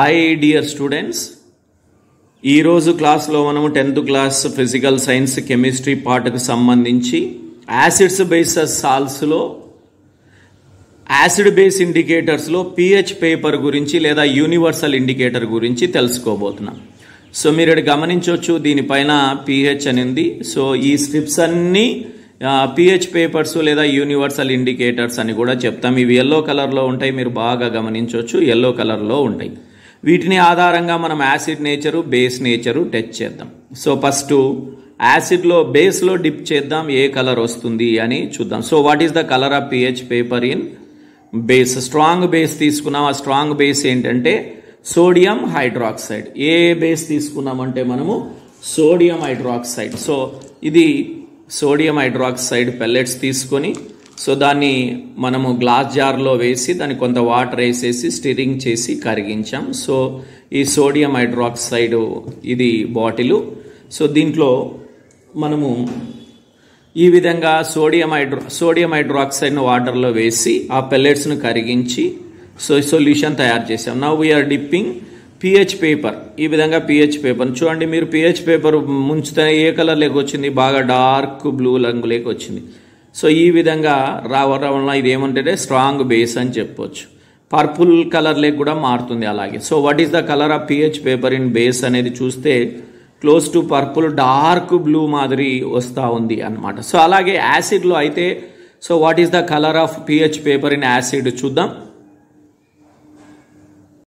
Hi dear students, ఈరోజు క్లాస్లో మనము 10th class physical science chemistry పార్ట్కి సంబంధించి యాసిడ్స్ బేసెస్ సాల్స్లో యాసిడ్ బేస్ ఇండికేటర్స్లో pH పేపర్ గురించి లేదా యూనివర్సల్ ఇండికేటర్ గురించి తెలుసుకోబోతున్నాం. సో మీరు ఇక్కడ గమనించవచ్చు, దీనిపైన pH అని ఉంది. సో ఈ స్ట్రిప్స్ అన్నీ pH పేపర్స్ లేదా యూనివర్సల్ ఇండికేటర్స్ అని కూడా చెప్తాం. ఇవి ఎల్లో కలర్లో ఉంటాయి, మీరు బాగా గమనించవచ్చు, ఎల్లో కలర్లో ఉంటాయి. వీటిని ఆధారంగా మనం acid nature, base nature test చేద్దాం. సో ఫస్ట్ యాసిడ్లో బేస్లో డిప్ చేద్దాం, ఏ కలర్ వస్తుంది అని చూద్దాం. So what is the colour of pH paper in base? Strong base తీసుకున్నాం. ఆ స్ట్రాంగ్ బేస్ ఏంటంటే సోడియం హైడ్రాక్సైడ్. ఏ బేస్ తీసుకున్నామంటే మనము సోడియం హైడ్రాక్సైడ్. సో ఇది సోడియం హైడ్రాక్సైడ్ పెల్లెట్స్ తీసుకొని సో దాన్ని మనము గ్లాస్ జార్లో వేసి దాన్ని కొంత వాటర్ వేసేసి స్టిరింగ్ చేసి కరిగించాం. సో ఈ సోడియం హైడ్రాక్సైడ్ ఇది బాటిలు. సో దీంట్లో మనము ఈ విధంగా సోడియం హైడ్రాక్సైడ్ను వాటర్లో వేసి ఆ పెల్లెట్స్ను కరిగించి సో సొల్యూషన్ తయారు చేసాం. Now we're dipping pH paper. ఈ విధంగా pH పేపర్ చూడండి, మీరు pH పేపర్ ముంచితే ఏ కలర్ లేక వచ్చింది? బాగా డార్క్ బ్లూ రంగులోకి వచ్చింది. సో ఈ విధంగా రావడం వల్ల ఇది ఏమంటే స్ట్రాంగ్ బేస్ అని చెప్పొచ్చు. పర్పుల్ కలర్ లేక కూడా మారుతుంది అలాగే. So what is the colour of pH paper in base అనేది చూస్తే close to purple, dark blue మాదిరి వస్తూ ఉంది అన్నమాట. సో అలాగే యాసిడ్లో అయితే so what is the colour of pH paper in acid చూద్దాం.